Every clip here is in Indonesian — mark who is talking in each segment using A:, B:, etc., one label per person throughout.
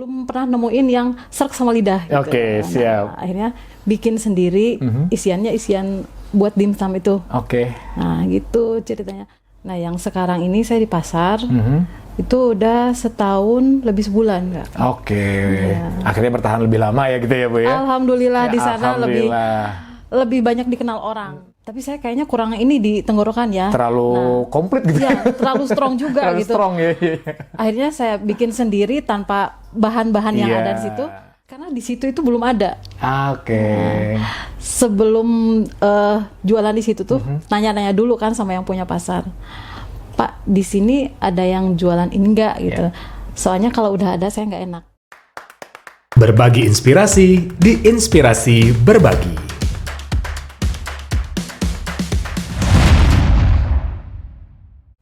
A: belum pernah nemuin yang serak sama lidah gitu.
B: Oke, siap.
A: Nah, akhirnya bikin sendiri, isiannya isian buat dimsum itu.
B: Oke.
A: Nah, gitu ceritanya. Nah, yang sekarang ini saya di pasar, itu udah setahun lebih sebulan, Kak.
B: Oke. Akhirnya bertahan lebih lama ya gitu ya, Bu ya?
A: Alhamdulillah
B: Ya,
A: di sana
B: alhamdulillah.
A: lebih banyak dikenal orang. Tapi saya kayaknya kurang ini di tenggorokan ya.
B: Terlalu komplit gitu
A: Ya, terlalu strong juga
B: Terlalu
A: gitu.
B: strong ya.
A: Akhirnya saya bikin sendiri tanpa bahan-bahan yang
B: Iya.
A: ada di situ. Karena di situ itu belum ada.
B: Oke.
A: Sebelum jualan di situ tuh nanya-nanya dulu kan sama yang punya pasar. Pak, di sini ada yang jualan ini enggak gitu. Soalnya kalau udah ada saya nggak enak.
C: Berbagi inspirasi di Inspirasi Berbagi.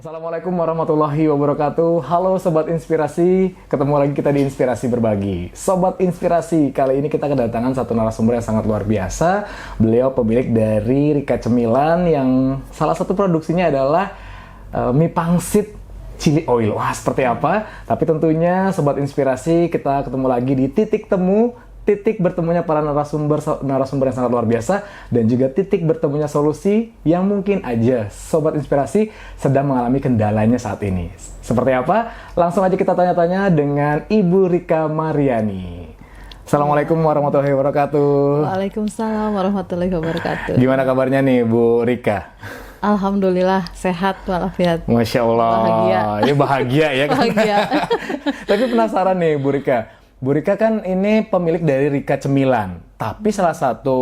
B: Assalamualaikum warahmatullahi wabarakatuh. Halo Sobat Inspirasi, ketemu lagi kita di Inspirasi Berbagi. Sobat Inspirasi, kali ini kita kedatangan satu narasumber yang sangat luar biasa. Beliau pemilik dari Rika Cemilan yang salah satu produksinya adalah mie pangsit chili oil. Wah, seperti apa? Tapi tentunya Sobat Inspirasi, kita ketemu lagi di titik temu, titik bertemunya para narasumber yang sangat luar biasa, dan juga titik bertemunya solusi yang mungkin aja Sobat Inspirasi sedang mengalami kendalanya saat ini. Seperti apa? Langsung aja kita tanya-tanya dengan Ibu Rika Mariani. Assalamualaikum warahmatullahi wabarakatuh.
A: Waalaikumsalam warahmatullahi wabarakatuh.
B: Gimana kabarnya nih Bu Rika?
A: Alhamdulillah sehat walafiat.
B: Masya Allah.
A: Bahagia.
B: Ya bahagia ya kan?
A: Bahagia.
B: Tapi penasaran nih Bu Rika. Bu Rika kan ini pemilik dari Rika Cemilan, tapi salah satu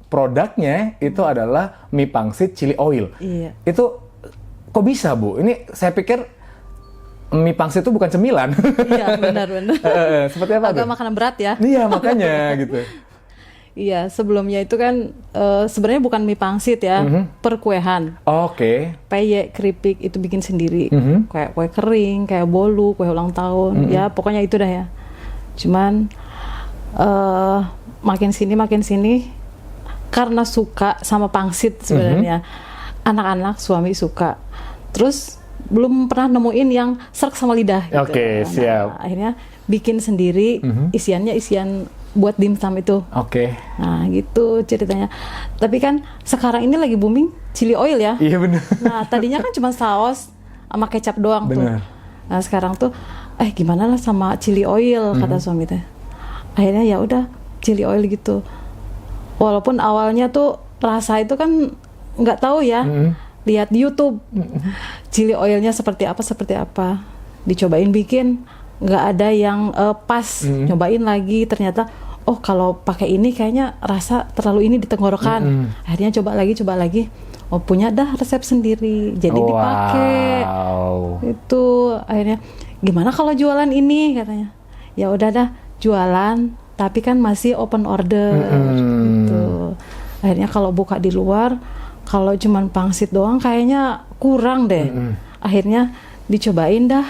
B: produknya itu adalah mie pangsit chili oil.
A: Iya.
B: Itu kok bisa, Bu? Ini saya pikir mie pangsit itu bukan cemilan.
A: Iya, benar-benar.
B: Seperti apa
A: Agak
B: tuh?
A: makanan berat ya.
B: Iya, makanya gitu.
A: Iya, sebelumnya itu kan sebenarnya bukan mie pangsit ya, perkuehan.
B: Oke.
A: Peyek, keripik itu bikin sendiri. Kayak kue kering, kayak bolu, kue ulang tahun. Ya, pokoknya itu dah ya. Cuman makin sini karena suka sama pangsit sebenarnya. Anak-anak suami suka. Terus belum pernah nemuin yang serak sama lidah gitu.
B: Oke, siap.
A: Akhirnya bikin sendiri, isiannya isian buat dimsum itu.
B: Oke.
A: Nah, gitu ceritanya. Tapi kan sekarang ini lagi booming chili oil ya.
B: Iya benar.
A: Nah, tadinya kan cuma saus sama kecap doang tuh.
B: Benar.
A: Nah, sekarang tuh gimana lah sama chili oil kata suami teh. Akhirnya ya udah chili oil gitu. Walaupun awalnya tuh rasa itu kan nggak tahu ya. Lihat di YouTube. Chili oilnya seperti apa. Dicobain bikin nggak ada yang pas. Nyobain lagi ternyata kalau pakai ini kayaknya rasa terlalu ini di tenggorokan. Akhirnya coba lagi. Punya dah resep sendiri. Jadi dipakai. Itu akhirnya gimana kalau jualan ini katanya. Ya udah dah jualan, tapi kan masih open order gitu. Akhirnya kalau buka di luar, kalau cuman pangsit doang kayaknya kurang deh. Akhirnya dicobain dah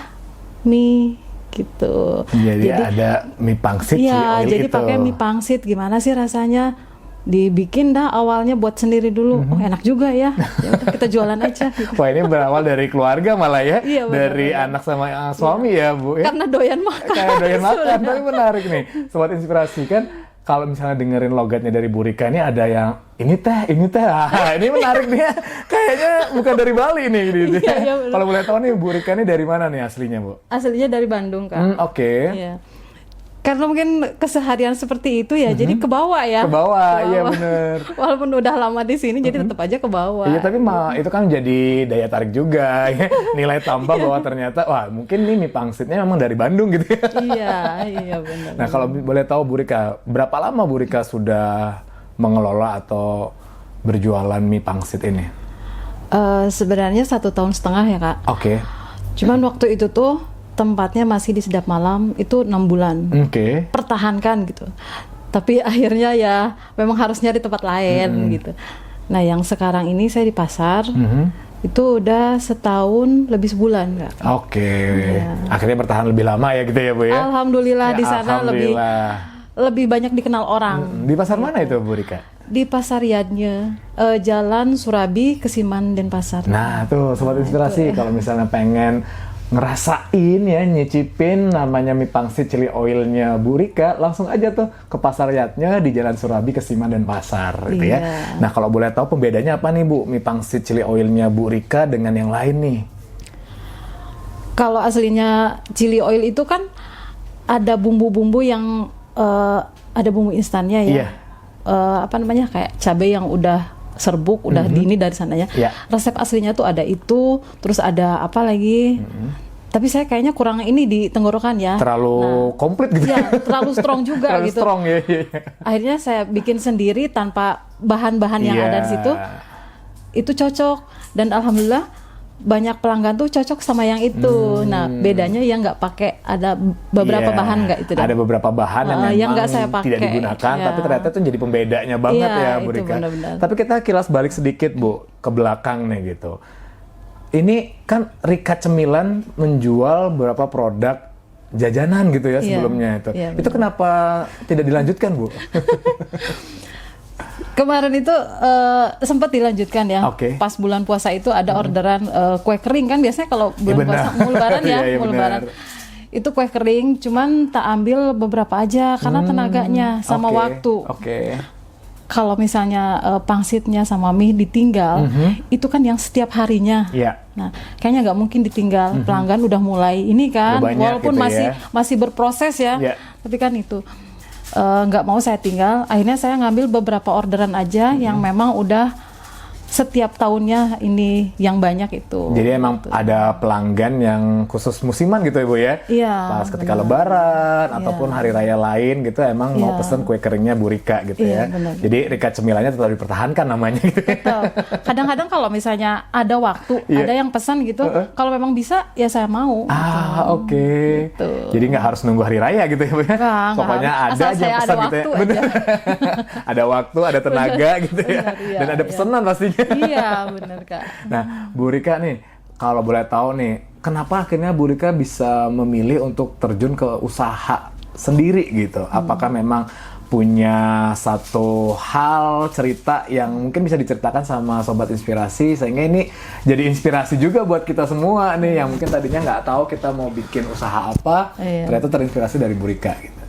A: mie gitu.
B: Jadi ada mie pangsit chili oil
A: jadi
B: itu.
A: pakai mie pangsit gimana sih rasanya? Dibikin dah awalnya buat sendiri dulu. Enak juga ya. Ya udah kita jualan aja. Gitu.
B: Wah, ini berawal dari keluarga malah ya.
A: Iya, benar,
B: dari
A: benar.
B: anak sama suami ya, Bu. Ya?
A: Karena doyan makan.
B: Kayak doyan makan, tapi menarik nih. Sobat Inspirasi kan, kalau misalnya dengerin logatnya dari Bu Rika ini ada yang ini teh. Ini menarik nih ya. Kayaknya bukan dari Bali nih. Gitu.
A: Iya,
B: Kalau boleh tahu nih, Bu Rika ini dari mana nih aslinya, Bu?
A: Aslinya dari Bandung, Kak.
B: Oke.
A: Iya. Karena mungkin keseharian seperti itu ya, jadi kebawa ya.
B: Kebawa, iya bener.
A: Walaupun udah lama di sini, jadi tetap aja kebawa.
B: Iya, tapi itu kan jadi daya tarik juga. Ya. Nilai tambah bahwa ternyata, mungkin nih mie pangsitnya memang dari Bandung gitu ya.
A: Iya benar.
B: Nah, kalau boleh tahu Bu Rika, berapa lama Bu Rika sudah mengelola atau berjualan mie pangsit ini?
A: Sebenarnya 1,5 tahun ya, Kak.
B: Oke.
A: Cuman waktu itu tuh tempatnya masih di Sedap Malam, itu 6 bulan.
B: Oke.
A: Pertahankan gitu. Tapi akhirnya ya memang harus nyari tempat lain gitu. Nah, yang sekarang ini saya di pasar, itu udah setahun lebih sebulan, Kak.
B: Oke. Akhirnya bertahan lebih lama ya gitu ya, Bu ya?
A: Alhamdulillah
B: Ya,
A: di sana lebih banyak dikenal orang.
B: Di pasar mana itu, Bu Rika?
A: Di Pasar Yadnya, Jalan Surabi, Kesiman, Denpasar.
B: Nah, tuh Sobat Inspirasi, kalau misalnya pengen ngerasain ya, nyicipin namanya mie pangsit chili oilnya Bu Rika, langsung aja tuh ke Pasar Yatnya di Jalan Surabi, Kesiman, dan Pasar gitu ya. Nah, kalau boleh tahu pembedanya apa nih Bu, mie pangsit chili oilnya Bu Rika dengan yang lain nih?
A: Kalau aslinya chili oil itu kan ada bumbu-bumbu yang ada bumbu instannya ya.
B: Iya.
A: Apa namanya, kayak cabai yang udah serbuk, udah ini dari sananya.
B: Iya.
A: Resep aslinya tuh ada itu, terus ada apa lagi? Tapi saya kayaknya kurang ini di tenggorokan ya.
B: Terlalu komplit gitu.
A: Ya, terlalu strong juga
B: Terlalu
A: gitu.
B: strong ya.
A: Akhirnya saya bikin sendiri tanpa bahan-bahan yang ada di situ. Itu cocok, dan alhamdulillah banyak pelanggan tuh cocok sama yang itu. Nah, bedanya yang nggak pakai, ada beberapa bahan nggak itu.
B: Ada beberapa bahan yang
A: nggak
B: memang
A: saya pakai,
B: tidak digunakan, tapi ternyata itu jadi pembedanya banget ya Bu
A: itu
B: Rika.
A: benar-benar.
B: Tapi kita kilas balik sedikit Bu, ke belakang nih gitu. Ini kan Rika Cemilan menjual beberapa produk jajanan gitu ya sebelumnya itu. Itu kenapa tidak dilanjutkan Bu?
A: Kemarin itu sempat dilanjutkan ya. Pas bulan puasa itu ada orderan kue kering kan, biasanya kalau bulan puasa mau lebaran ya, mau lebaran. Itu kue kering, cuman tak ambil beberapa aja karena tenaganya sama waktu. Kalau misalnya pangsitnya sama mie ditinggal, itu kan yang setiap harinya. Nah, kayaknya nggak mungkin ditinggal. Pelanggan udah mulai ini kan, walaupun
B: gitu
A: masih berproses ya. Tapi kan itu nggak mau saya tinggal. Akhirnya saya ngambil beberapa orderan aja yang memang udah setiap tahunnya ini yang banyak itu.
B: Jadi emang ada pelanggan yang khusus musiman gitu ya Bu ya? Pas ketika lebaran ataupun hari raya lain gitu emang mau pesen kue keringnya Bu Rika gitu ya. Jadi Rika Cemilannya tetap dipertahankan namanya gitu.
A: Kadang-kadang kalau misalnya ada waktu, ada yang pesan gitu, kalau memang bisa ya saya mau. Gitu.
B: Jadi nggak harus nunggu hari raya gitu ya Bu ya? Pokoknya ada aja pesan gitu ya. Bener. Ada waktu, ada tenaga gitu ya. Dan ada pesanan pastinya.
A: Iya, benar Kak.
B: Nah, Bu Rika nih, kalau boleh tahu nih, kenapa akhirnya Bu Rika bisa memilih untuk terjun ke usaha sendiri gitu? Apakah memang punya satu hal cerita yang mungkin bisa diceritakan sama Sobat Inspirasi sehingga ini jadi inspirasi juga buat kita semua nih yang mungkin tadinya nggak tahu kita mau bikin usaha apa, ternyata terinspirasi dari Bu Rika gitu.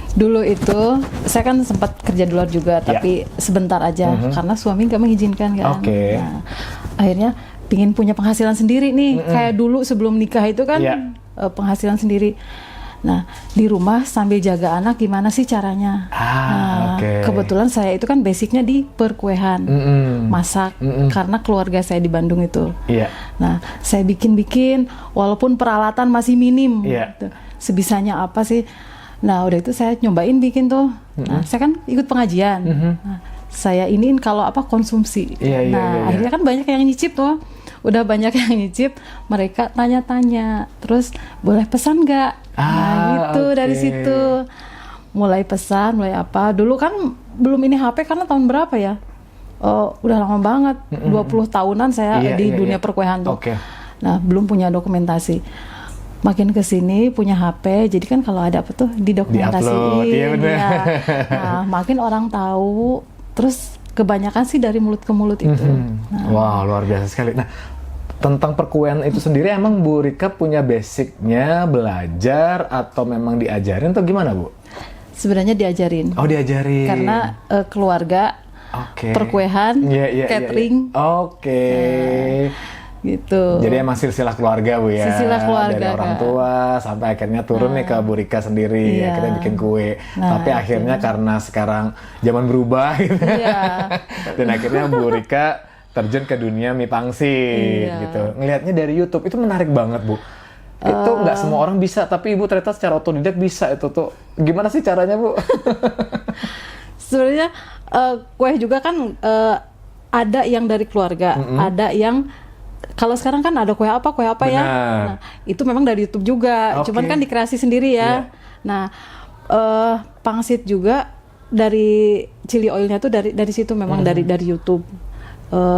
A: Dulu itu saya kan sempat kerja di luar juga, tapi sebentar aja karena suami nggak mengizinkan kan. Nah, akhirnya pingin punya penghasilan sendiri nih, kayak dulu sebelum nikah itu kan penghasilan sendiri. Nah, di rumah sambil jaga anak gimana sih caranya? Kebetulan saya itu kan basicnya di perkuehan, masak, karena keluarga saya di Bandung itu. Nah, saya bikin-bikin, walaupun peralatan masih minim, gitu. Sebisanya apa sih? Nah, udah itu saya nyobain bikin tuh. Nah, saya kan ikut pengajian. Nah, saya iniin kalau apa konsumsi. Akhirnya kan banyak yang nyicip tuh. Udah banyak yang nyicip, mereka tanya-tanya. Terus boleh pesan nggak? Nah, gitu dari situ. Mulai pesan, mulai apa. Dulu kan belum ini HP karena tahun berapa ya? Udah lama banget. 20 tahunan saya di dunia perkuehan tuh. Nah, belum punya dokumentasi. Makin kesini punya HP, jadi kan kalau ada apa tuh didokumentasiin. Nah, makin orang tahu, terus kebanyakan sih dari mulut ke mulut itu.
B: Wah, luar biasa sekali. Nah, tentang perkuehan itu sendiri emang Bu Rika punya basicnya belajar atau memang diajarin atau gimana Bu?
A: Sebenarnya diajarin.
B: Diajarin.
A: Karena keluarga, perkuehan, catering. Gitu.
B: Jadi emang silsilah keluarga Bu ya.
A: Silsilah keluarga.
B: Dari orang tua sampai akhirnya turun nih ke Bu Rika sendiri, akhirnya bikin kue. Tapi akhirnya karena sekarang zaman berubah gitu. Dan akhirnya Bu Rika terjun ke dunia mie pangsit gitu. Ngelihatnya dari YouTube itu menarik banget Bu. Itu nggak semua orang bisa, tapi Ibu ternyata secara otodidak bisa itu tuh. Gimana sih caranya Bu?
A: Sebenarnya kue juga kan ada yang dari keluarga, ada yang kalau sekarang kan ada kue apa ya. Nah, itu memang dari YouTube juga. Cuman kan dikreasi sendiri ya. Nah, pangsit juga dari chili oilnya tuh dari situ memang dari YouTube.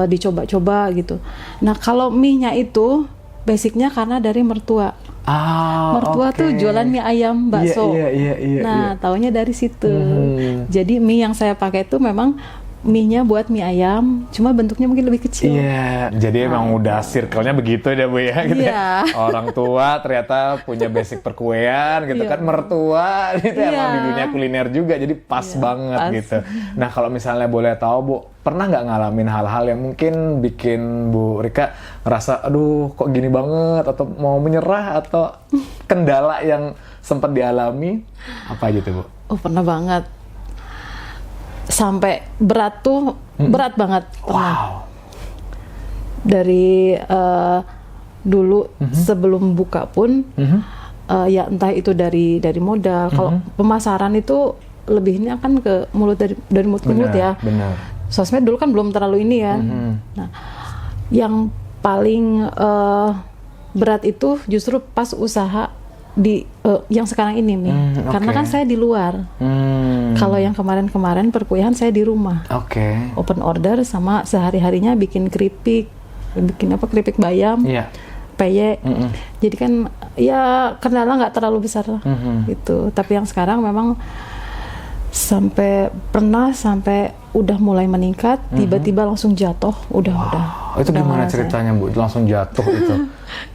A: Dicoba-coba gitu. Nah, kalau mie-nya itu basicnya karena dari mertua. Mertua tuh jualan mie ayam bakso. Nah, taunya dari situ. Jadi mie yang saya pakai itu memang mie-nya buat mie ayam, cuma bentuknya mungkin lebih kecil.
B: Iya, jadi emang udah circle-nya begitu ya Bu ya, gitu ya.
A: Iya.
B: Orang tua ternyata punya basic perkuean gitu kan, mertua gitu emang di dunia kuliner juga, jadi pas banget
A: pas.
B: gitu. Nah kalau misalnya boleh tahu Bu, pernah nggak ngalamin hal-hal yang mungkin bikin Bu Rika ngerasa, aduh kok gini banget, atau mau menyerah, atau kendala yang sempat dialami, apa aja tuh Bu?
A: Oh pernah banget. Sampai berat tuh, berat banget pernah.
B: Wow.
A: Dari dulu sebelum buka pun, ya entah itu dari modal. Kalau pemasaran itu lebihnya kan ke mulut, dari mulut ke mulut ya.
B: Benar.
A: Sosmed dulu kan belum terlalu ini ya. Nah, yang paling berat itu justru pas usaha di yang sekarang ini nih, karena kan saya di luar. Kalau yang kemarin-kemarin perkuliahan saya di rumah. Open order sama sehari-harinya bikin keripik bayam, peye. Jadi kan ya kendala nggak terlalu besar lah gitu. Tapi yang sekarang memang sampai udah mulai meningkat, tiba-tiba langsung jatuh, udah.
B: Itu gimana ceritanya Bu? Langsung jatuh itu.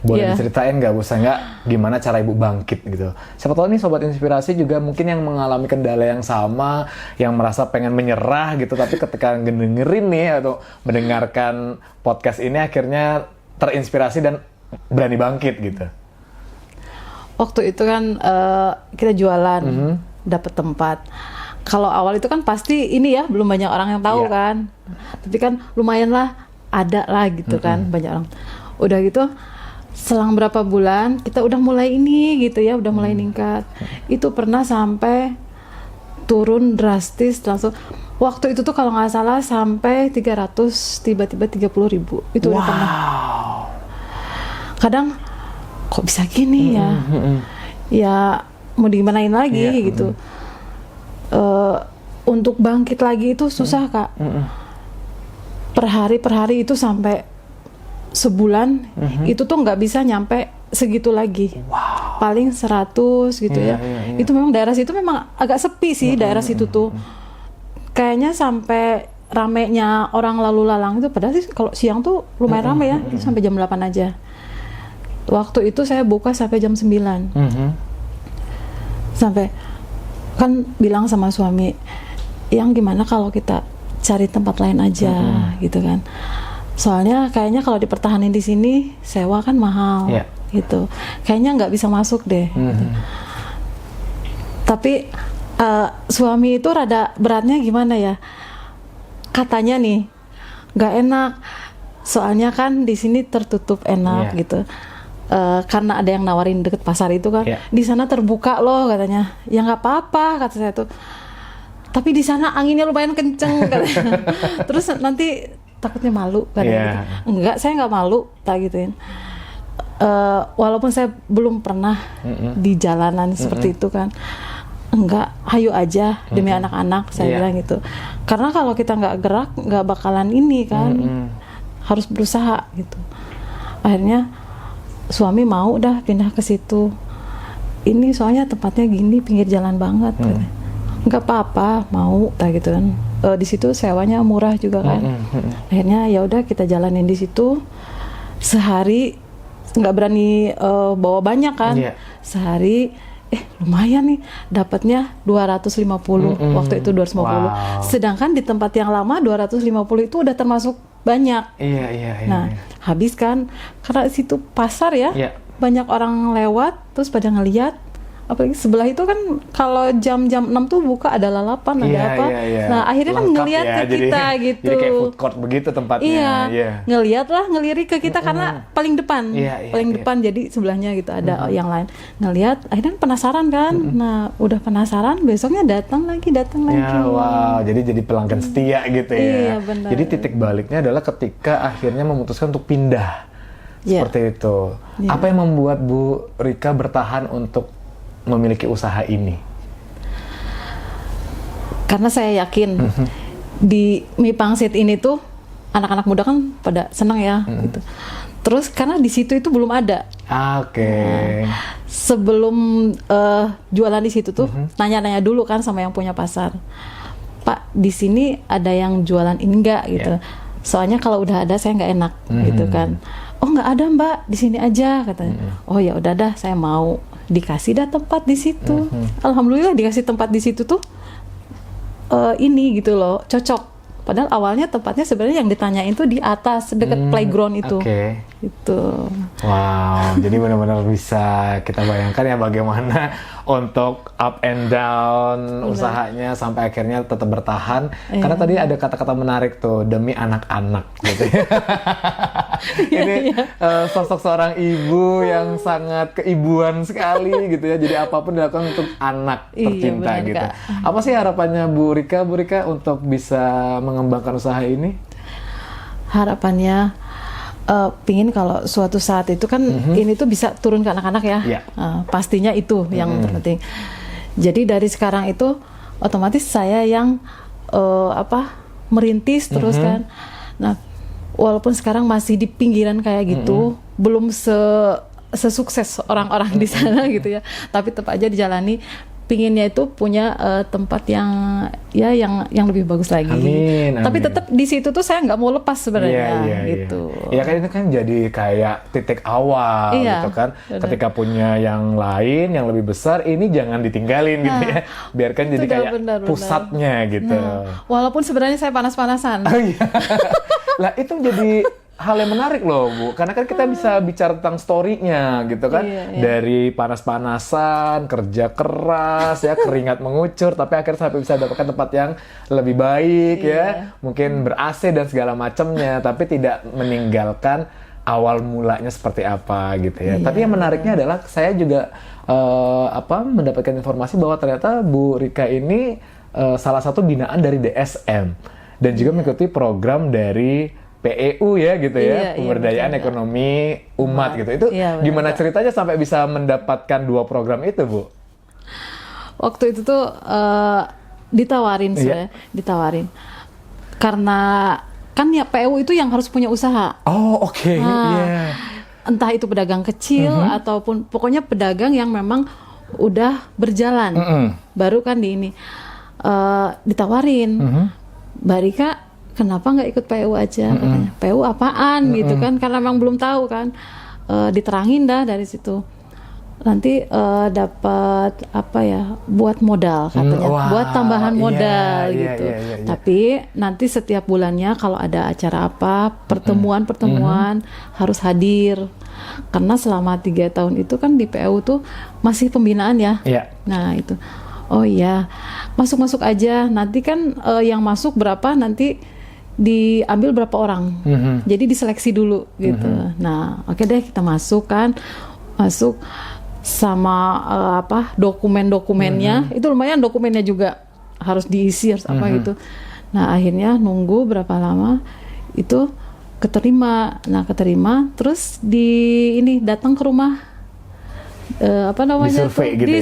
B: Boleh diceritain nggak Bu? Saya gimana cara Ibu bangkit gitu? Siapa tahu nih Sobat Inspirasi juga mungkin yang mengalami kendala yang sama, yang merasa pengen menyerah gitu, tapi ketika dengerin nih atau mendengarkan podcast ini akhirnya terinspirasi dan berani bangkit gitu.
A: Waktu itu kan kita jualan, dapat tempat. Kalau awal itu kan pasti ini ya, belum banyak orang yang tahu kan. Tapi kan lumayan lah, ada lah gitu kan, banyak orang. Udah gitu, selang berapa bulan kita udah mulai ini gitu ya, udah mulai meningkat. Itu pernah sampai turun drastis langsung. Waktu itu tuh kalau nggak salah sampai 300, tiba-tiba 30.000. Itu udah pernah. Kadang kok bisa gini ya? Ya mau digimanain lagi gitu. Untuk bangkit lagi itu susah Kak. Per hari itu sampai sebulan itu tuh nggak bisa nyampe segitu lagi. Paling 100 gitu ya. Itu memang daerah situ memang agak sepi sih, daerah situ tuh. Kayaknya sampai ramenya orang lalu lalang itu, padahal sih kalau siang tuh lumayan rame ya, itu sampai jam 8 aja. Waktu itu saya buka sampai jam 9. Sampai kan bilang sama suami, yang gimana kalau kita cari tempat lain aja gitu kan. Soalnya kayaknya kalau dipertahanin di sini sewa kan mahal gitu. Kayaknya nggak bisa masuk deh. Gitu. Tapi suami itu rada beratnya gimana ya? Katanya nih nggak enak. Soalnya kan di sini tertutup enak gitu. Karena ada yang nawarin deket pasar itu kan, di sana terbuka loh katanya. Ya nggak apa-apa kata saya tuh. Tapi di sana anginnya lumayan kenceng katanya. Terus nanti takutnya malu katanya gitu. Enggak, saya nggak malu tak gituin. Walaupun saya belum pernah di jalanan seperti itu kan. Enggak, hayu aja demi anak-anak saya bilang gitu. Karena kalau kita nggak gerak nggak bakalan ini kan. Harus berusaha gitu. Akhirnya suami mau dah pindah ke situ. Ini soalnya tempatnya gini, pinggir jalan banget. Nggak apa-apa, mau tak gitu kan. Di situ sewanya murah juga kan. Akhirnya ya udah kita jalanin di situ. Sehari nggak berani bawa banyak kan. Sehari lumayan nih, dapatnya 250. Waktu itu 250. Sedangkan di tempat yang lama 250 itu udah termasuk banyak. Nah, habis kan karena situ pasar ya. Banyak orang lewat terus pada ngelihat. Apalagi sebelah itu kan kalau jam-jam 6 tuh buka, ada lalapan, ada apa. Nah, akhirnya kan ngelihat ya, ke kita gitu.
B: Jadi kayak food court begitu tempatnya.
A: Ngelirik ke kita karena paling depan. Paling depan, jadi sebelahnya gitu ada yang lain. Ngelihat, akhirnya penasaran kan. Nah, udah penasaran, besoknya datang lagi.
B: Ya, wow, jadi pelanggan setia gitu ya.
A: Iya, benar.
B: Jadi titik baliknya adalah ketika akhirnya memutuskan untuk pindah. Seperti itu. Apa yang membuat Bu Rika bertahan untuk memiliki usaha ini?
A: Karena saya yakin di mie pangsit ini tuh anak-anak muda kan pada senang ya gitu. Terus karena di situ itu belum ada. Sebelum jualan di situ tuh nanya-nanya dulu kan sama yang punya pasar. Pak di sini ada yang jualan ini enggak gitu. Soalnya kalau udah ada saya nggak enak gitu kan. Oh nggak ada Mbak, di sini aja katanya. Oh ya udah dah, saya mau. Dikasih dah tempat di situ. Alhamdulillah dikasih tempat di situ tuh ini gitu loh, cocok. Padahal awalnya tempatnya sebenarnya yang ditanyain tuh di atas dekat playground itu. Itu.
B: Wow, jadi benar-benar bisa kita bayangkan ya bagaimana untuk up and down usahanya sampai akhirnya tetap bertahan. Karena tadi ada kata-kata menarik tuh, demi anak-anak gitu ya. Ini sosok seorang ibu yang sangat keibuan sekali gitu ya. Jadi apapun dilakukan untuk anak tercinta
A: benar,
B: gitu.
A: Kak.
B: Apa sih harapannya Bu Rika untuk bisa mengembangkan usaha ini?
A: Harapannya pingin kalau suatu saat itu kan ini tuh bisa turun ke anak-anak ya. Pastinya itu yang terpenting. Jadi dari sekarang itu otomatis saya yang merintis terus kan. Nah, walaupun sekarang masih di pinggiran kayak gitu, belum sesukses orang-orang di sana gitu ya. Tapi tetap aja dijalani. Pinginnya itu punya tempat yang lebih bagus lagi.
B: Amin.
A: Tapi tetap di situ tuh saya nggak mau lepas sebenarnya gitu.
B: Ya kan itu kan jadi kayak titik awal gitu kan.
A: Bener.
B: Ketika punya yang lain yang lebih besar, ini jangan ditinggalin gitu ya. Biarkan jadi kayak pusatnya gitu.
A: Walaupun sebenarnya saya panas-panasan.
B: Oh iya. Lah itu jadi hal yang menarik loh Bu, karena kan kita bisa bicara tentang story-nya gitu kan. Dari panas-panasan, kerja keras ya, keringat mengucur, tapi akhirnya sampai bisa dapatkan tempat yang lebih baik ya, mungkin ber-AC dan segala macamnya, tapi tidak meninggalkan awal mulanya seperti apa gitu ya. Tapi yang menariknya adalah saya juga mendapatkan informasi bahwa ternyata Bu Rika ini salah satu binaan dari DSM dan juga mengikuti program dari PEU ya gitu ya, pemberdayaan ekonomi umat gitu. Itu gimana ceritanya sampai bisa mendapatkan 2 program itu, Bu?
A: Waktu itu tuh ditawarin sebenarnya, ditawarin. Karena kan ya PEU itu yang harus punya usaha.
B: Oh, oke.
A: Entah itu pedagang kecil ataupun pokoknya pedagang yang memang udah berjalan. Baru kan di ini ditawarin. Mbak Rika kenapa nggak ikut PU aja? Katanya, PU apaan gitu kan? Karena memang belum tahu kan. Diterangin dah dari situ. Nanti dapat buat modal katanya, buat tambahan modal gitu. Tapi nanti setiap bulannya kalau ada acara apa, pertemuan harus hadir. Karena selama 3 tahun itu kan di PU tuh masih pembinaan ya. Nah itu. Oh iya, masuk aja. Nanti kan yang masuk berapa nanti diambil berapa orang, jadi diseleksi dulu gitu. Nah, oke deh kita masuk sama dokumen-dokumennya, itu lumayan dokumennya juga harus diisi harus apa gitu. Nah akhirnya nunggu berapa lama itu keterima. Nah keterima terus datang ke rumah
B: disurvei gitu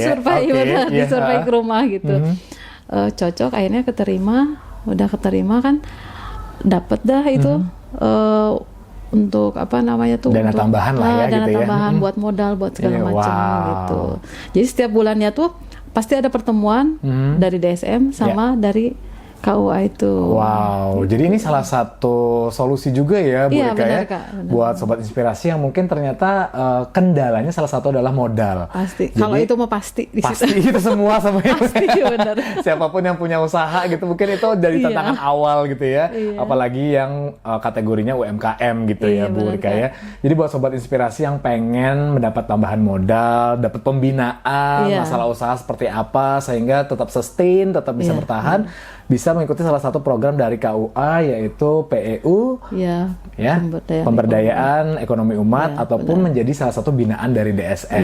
A: disurvei ke rumah gitu. Cocok, akhirnya udah keterima kan. Dapat dah itu untuk
B: dana tambahan lah ya
A: dana
B: gitu
A: tambahan
B: ya.
A: Buat modal buat segala macam gitu. Jadi setiap bulannya tuh pasti ada pertemuan dari DSM sama dari KUA itu.
B: Wow, jadi ini salah satu solusi juga ya Bu Rika ya, buat Sobat Inspirasi yang mungkin ternyata kendalanya salah satu adalah modal.
A: Pasti, kalau itu mah pasti.
B: Pasti itu semua
A: Pasti, benar.
B: Siapapun yang punya usaha gitu, mungkin itu dari tantangan awal gitu ya, apalagi yang kategorinya UMKM gitu ya Bu Rika ya. Jadi buat Sobat Inspirasi yang pengen mendapat tambahan modal, dapat pembinaan, masalah usaha seperti apa, sehingga tetap sustain, tetap bisa bertahan, bisa mengikuti salah satu program dari KUA yaitu PEU, pemberdayaan ekonomi umat, ataupun menjadi salah satu binaan dari DSM.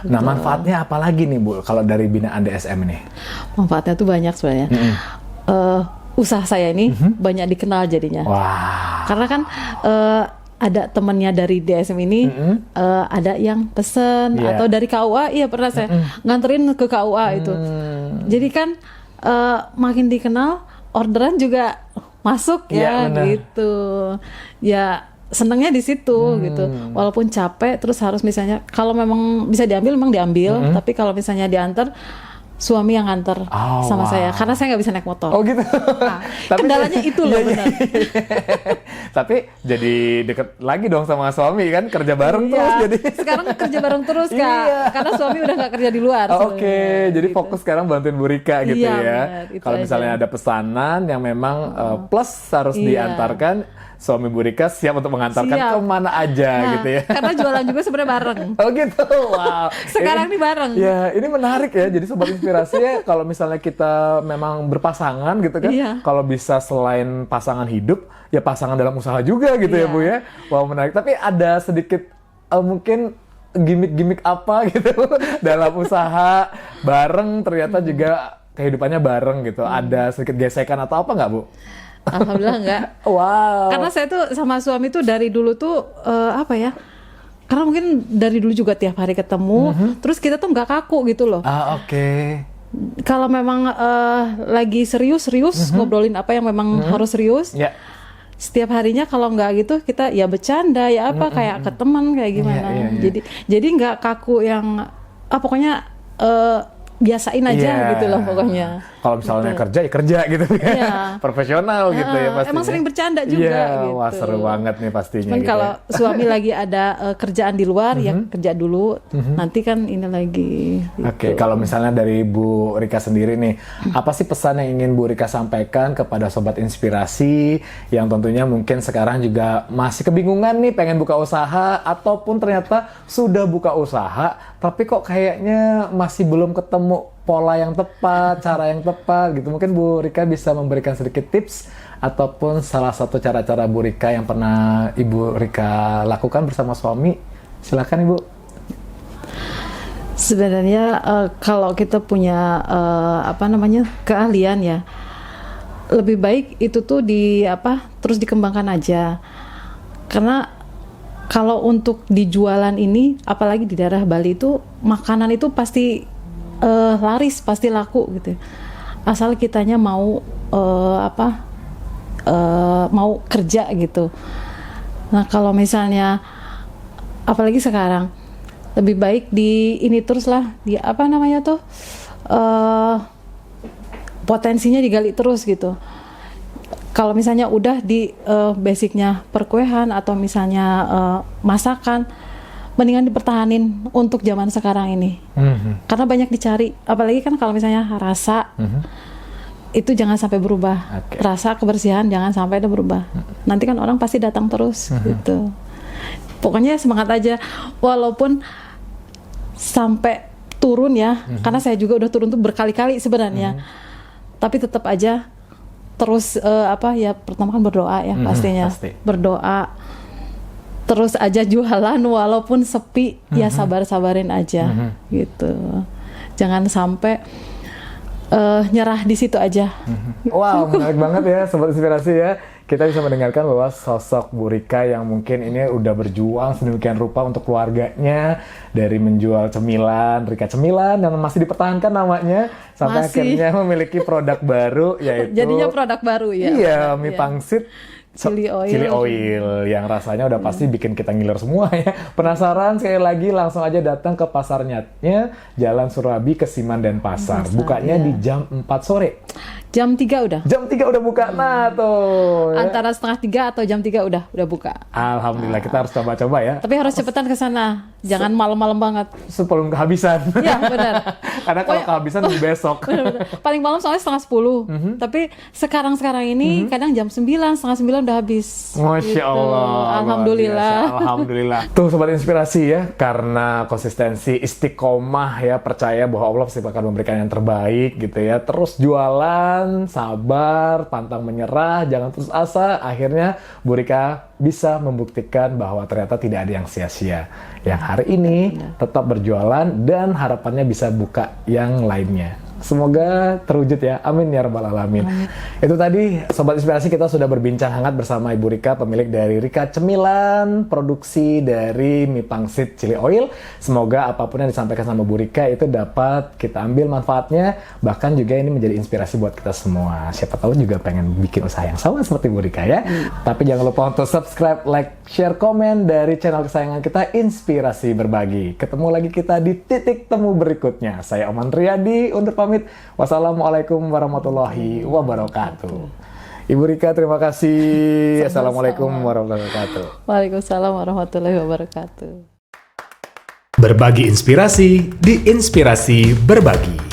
B: Nah, manfaatnya apa lagi nih Bu kalau dari binaan DSM ini?
A: Manfaatnya tuh banyak sebenarnya. Usaha saya ini banyak dikenal jadinya. Karena kan ada temannya dari DSM ini, ada yang pesen atau dari KUA, pernah saya nganterin ke KUA itu. Jadi kan makin dikenal, orderan juga masuk gitu. Ya senangnya di situ gitu. Walaupun capek, terus harus misalnya kalau memang bisa diambil memang diambil, tapi kalau misalnya diantar suami yang nganter sama
B: wow.
A: saya karena saya nggak bisa naik motor.
B: Oh gitu.
A: Nah, kendalanya itu loh benar.
B: Tapi jadi deket lagi dong sama suami kan, kerja bareng terus jadi.
A: Sekarang kerja bareng terus Kak,
B: Iya.
A: karena suami udah nggak kerja di luar.
B: Oke, jadi
A: gitu.
B: fokus sekarang bantuin Bu Rika gitu
A: Iya,
B: ya.
A: benar, itu
B: Kalau misalnya
A: aja.
B: ada pesanan yang memang plus harus
A: Iya.
B: diantarkan, suami Bu Rika siap untuk mengantarkan
A: Siap.
B: kemana aja
A: Nah,
B: gitu ya.
A: karena jualan juga sebenarnya bareng.
B: Oh gitu, wow.
A: Sekarang nih bareng.
B: Ya, ini menarik ya. Jadi sobat inspirasi ya, kalau misalnya kita memang berpasangan gitu kan,
A: Iya.
B: kalau bisa selain pasangan hidup, ya pasangan dalam usaha juga gitu ya
A: Iya.
B: Bu ya. Wow, menarik. Tapi ada sedikit mungkin gimmick-gimmick apa gitu dalam usaha bareng, ternyata juga kehidupannya bareng gitu. Ada sedikit gesekan atau apa nggak Bu?
A: Alhamdulillah enggak.
B: Wow.
A: Karena saya tuh sama suami tuh dari dulu tuh apa ya? Karena mungkin dari dulu juga tiap hari ketemu, terus kita tuh nggak kaku gitu loh.
B: Oke.
A: Kalau memang lagi serius ngobrolin apa yang memang harus serius.
B: Ya.
A: Setiap harinya kalau nggak gitu kita ya bercanda ya apa kayak ke teman kayak gimana.
B: Iya, iya.
A: Jadi nggak kaku yang pokoknya biasain aja
B: Iya.
A: gitu loh pokoknya.
B: Kalau misalnya
A: Gitu.
B: kerja ya kerja gitu ya.
A: Iya.
B: Profesional gitu ya pastinya.
A: Emang sering bercanda juga
B: Iya,
A: gitu.
B: wah seru banget nih pastinya
A: Cuman
B: gitu
A: kalau
B: ya.
A: suami lagi ada kerjaan di luar ya kerja dulu. Nanti kan ini lagi.
B: Oke,
A: gitu.
B: kalau misalnya dari Bu Rika sendiri nih, apa sih pesan yang ingin Bu Rika sampaikan kepada Sobat Inspirasi yang tentunya mungkin sekarang juga masih kebingungan nih pengen buka usaha ataupun ternyata sudah buka usaha tapi kok kayaknya masih belum ketemu pola yang tepat, cara yang tepat gitu. Mungkin Bu Rika bisa memberikan sedikit tips ataupun salah satu cara-cara Bu Rika yang pernah Ibu Rika lakukan bersama suami. Silakan Ibu.
A: Sebenarnya kalau kita punya keahlian ya, lebih baik itu tuh terus dikembangkan aja. Karena kalau untuk di jualan ini, apalagi di daerah Bali itu makanan itu pasti laris, pasti laku gitu. Asal kitanya mau mau kerja gitu. Nah kalau misalnya apalagi sekarang lebih baik di ini terus lah, di potensinya digali terus gitu. Kalau misalnya udah di basicnya perkuehan atau misalnya masakan, mendingan dipertahanin untuk zaman sekarang ini. Karena banyak dicari, apalagi kan kalau misalnya rasa itu jangan sampai berubah.
B: Oke.
A: Rasa kebersihan jangan sampai itu berubah. Nanti kan orang pasti datang terus gitu. Pokoknya semangat aja, walaupun sampai turun ya, karena saya juga udah turun tuh berkali-kali sebenarnya. Tapi tetap aja terus pertama kan berdoa ya pastinya.
B: Pasti.
A: Berdoa. Terus aja jualan walaupun sepi, ya sabar-sabarin aja gitu. Jangan sampai nyerah di situ aja.
B: Wow, menarik banget ya Sobat Inspirasi ya. Kita bisa mendengarkan bahwa sosok Bu Rika yang mungkin ini udah berjuang sedemikian rupa untuk keluarganya, dari menjual cemilan, Rika Cemilan yang masih dipertahankan namanya sampai
A: Masih.
B: akhirnya memiliki produk baru yaitu
A: Jadinya produk baru ya.
B: Iya, mie
A: Iya.
B: pangsit
A: Chili oil.
B: Chili oil yang rasanya udah pasti bikin kita ngiler semua ya. Penasaran sekali lagi langsung aja datang ke pasarnya Jalan Surabi Kesiman Denpasar. Bukanya
A: iya.
B: di jam 4 sore.
A: Jam 3 udah.
B: Jam 3 udah buka. Nah tuh. Ya.
A: Antara setengah 3 atau jam 3 udah buka.
B: Alhamdulillah kita harus coba-coba ya.
A: Tapi harus cepetan ke sana. Jangan malam-malam banget.
B: Sebelum kehabisan.
A: Iya, benar.
B: Karena kalau kehabisan di besok.
A: Benar-benar. Paling malam soalnya setengah 10. Tapi sekarang ini kadang jam 9, setengah 9 udah habis.
B: Masya
A: Gitu.
B: Allah.
A: Alhamdulillah.
B: luar biasa. Alhamdulillah. Tuh Sobat Inspirasi ya, karena konsistensi istiqomah ya, percaya bahwa Allah pasti akan memberikan yang terbaik gitu ya. Terus jualan, sabar, pantang menyerah, jangan putus asa. Akhirnya Bu Rika bisa membuktikan bahwa ternyata tidak ada yang sia-sia. Yang hari ini tetap berjualan dan harapannya bisa buka yang lainnya. Semoga terwujud ya. Amin ya rabbal alamin. Itu tadi Sobat Inspirasi, kita sudah berbincang hangat bersama Ibu Rika, pemilik dari Rika Cemilan, produksi dari mie pangsit chili oil. Semoga apapun yang disampaikan sama Bu Rika itu dapat kita ambil manfaatnya, bahkan juga ini menjadi inspirasi buat kita semua. Siapa tahu juga pengen bikin usaha yang sama seperti Bu Rika ya. Tapi jangan lupa untuk subscribe, like, share, komen dari channel kesayangan kita, Inspirasi Berbagi. Ketemu lagi kita di titik temu berikutnya. Saya Oman Riyadi, undur pamit. pamit. Wassalamualaikum warahmatullahi wabarakatuh. Ibu Rika, terima kasih. Assalamualaikum warahmatullahi wabarakatuh.
A: Waalaikumsalam warahmatullahi wabarakatuh.
C: Berbagi inspirasi di Inspirasi Berbagi.